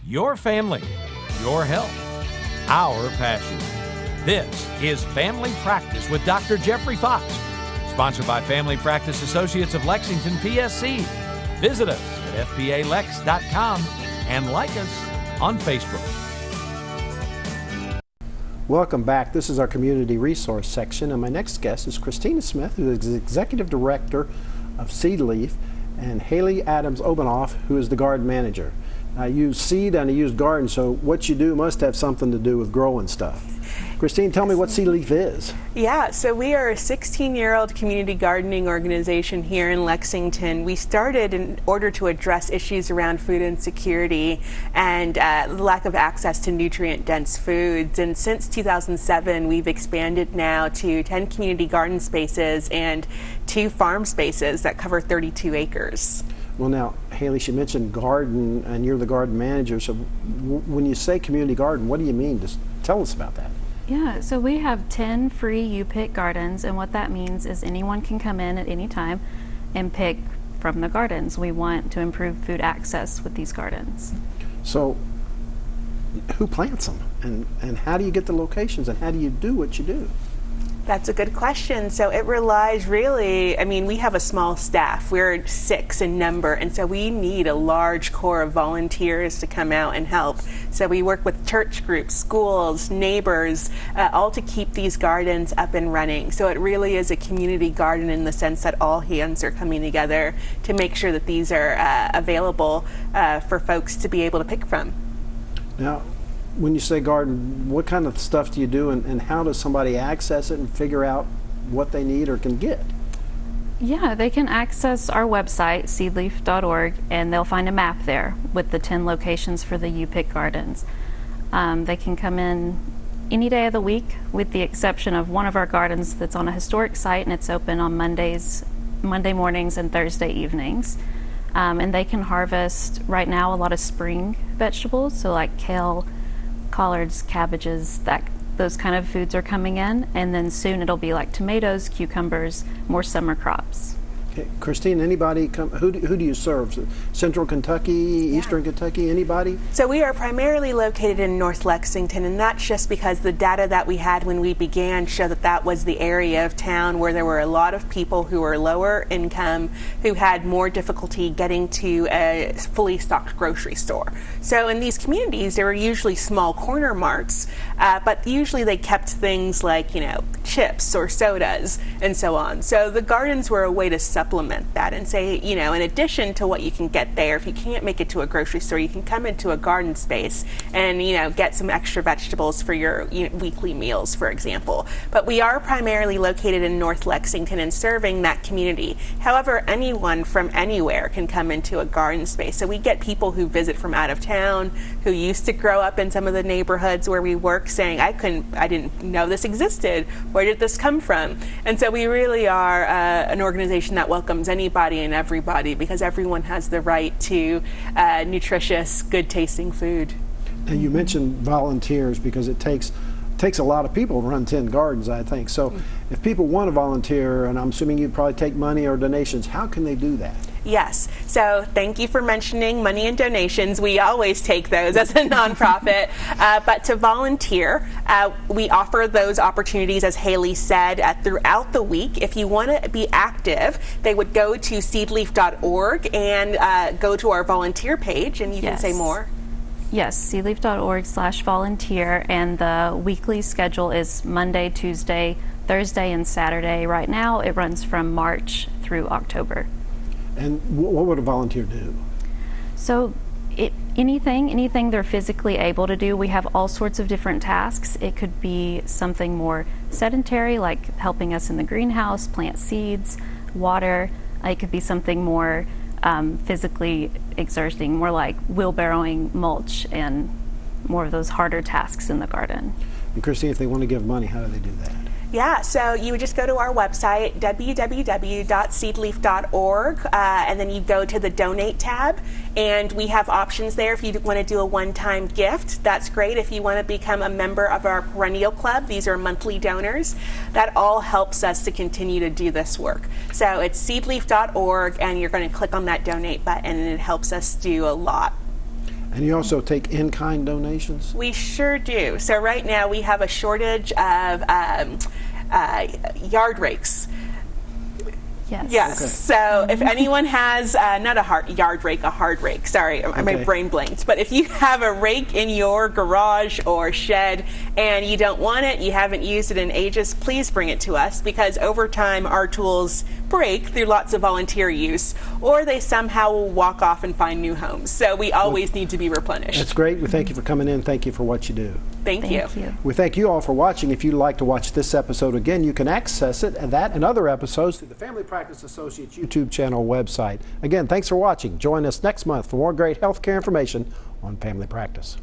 Your family, your health, our passion. This is Family Practice with Dr. Jeffrey Fox, sponsored by Family Practice Associates of Lexington, PSC. Visit us at fpalex.com and like us on Facebook. Welcome back. This is our community resource section, and my next guest is Christina Smith, who is Executive Director of Seedleaf, and Haley Adams-Obanoff, who is the garden manager. I use seed and I use garden, so what you do must have something to do with growing stuff. Christine, tell me what Seedleaf is. Yeah, so we are a 16-year-old community gardening organization here in Lexington. We started in order to address issues around food insecurity and lack of access to nutrient-dense foods. And since 2007, we've expanded now to 10 community garden spaces and 2 farm spaces that cover 32 acres. Well, now, Haley, she mentioned garden, and you're the garden manager. So when you say community garden, what do you mean? Just tell us about that. Yeah, so we have 10 free you-pick gardens, and what that means is anyone can come in at any time and pick from the gardens. We want to improve food access with these gardens. So who plants them, and how do you get the locations, and how do you do what you do? That's a good question. So it relies really, we have a small staff. We're 6 in number, and so we need a large core of volunteers to come out and help. So we work with church groups, schools, neighbors, all to keep these gardens up and running. So it really is a community garden in the sense that all hands are coming together to make sure that these are available for folks to be able to pick from. Now, when you say garden, what kind of stuff do you do, and how does somebody access it and figure out what they need or can get? Yeah, they can access our website, seedleaf.org, and they'll find a map there with the 10 locations for the you-pick gardens. They can come in any day of the week with the exception of one of our gardens that's on a historic site, and it's open on Monday mornings and Thursday evenings. And they can harvest right now a lot of spring vegetables, so like kale, collards, cabbages, those kind of foods are coming in, and then soon it'll be like tomatoes, cucumbers, more summer crops. Okay. Christine, anybody who do you serve? Central Kentucky, Eastern Kentucky, anybody? So we are primarily located in North Lexington, and that's just because the data that we had when we began showed that that was the area of town where there were a lot of people who were lower income, who had more difficulty getting to a fully stocked grocery store. So in these communities, there were usually small corner marts, but usually they kept things like, chips or sodas and so on. So the gardens were a way to supplement that and say, in addition to what you can get there, if you can't make it to a grocery store, you can come into a garden space and, get some extra vegetables for your weekly meals, for example. But we are primarily located in North Lexington and serving that community. However, anyone from anywhere can come into a garden space. So we get people who visit from out of town, who used to grow up in some of the neighborhoods where we work, saying, I didn't know this existed. Where did this come from? And so we really are an organization that welcomes anybody and everybody, because everyone has the right to nutritious, good-tasting food. And you mentioned volunteers, because it takes a lot of people to run 10 gardens, I think. So if people want to volunteer, and I'm assuming you probably take money or donations, how can they do that? Yes. So thank you for mentioning money and donations. We always take those as a nonprofit. But to volunteer, we offer those opportunities, as Haley said, throughout the week. If you want to be active, they would go to seedleaf.org and go to our volunteer page, and you can say more. Yes, seedleaf.org/volunteer, and the weekly schedule is Monday, Tuesday, Thursday, and Saturday. Right now, it runs from March through October. And what would a volunteer do? So anything they're physically able to do. We have all sorts of different tasks. It could be something more sedentary, like helping us in the greenhouse, plant seeds, water. It could be something more physically exerting, more like wheelbarrowing mulch and more of those harder tasks in the garden. And Christine, if they want to give money, how do they do that? Yeah, so you would just go to our website, www.seedleaf.org, and then you go to the Donate tab, and we have options there. If you want to do a one-time gift, that's great. If you want to become a member of our perennial club, these are monthly donors. That all helps us to continue to do this work. So it's seedleaf.org, and you're going to click on that Donate button, and it helps us do a lot. And you also take in-kind donations? We sure do. So right now we have a shortage of yard rakes. Yes. Yes. Okay. So if anyone has not a yard rake, a hard rake. Sorry, my Okay. brain blanked. But if you have a rake in your garage or shed and you don't want it, you haven't used it in ages, please bring it to us, because over time our tools break through lots of volunteer use, or they somehow will walk off and find new homes. So we always need to be replenished. That's great. We thank you for coming in. Thank you for what you do. Thank you. Thank you. We thank you all for watching. If you'd like to watch this episode again, you can access it and that and other episodes through the Family Practice Associates YouTube channel website. Again, thanks for watching. Join us next month for more great healthcare information on family practice.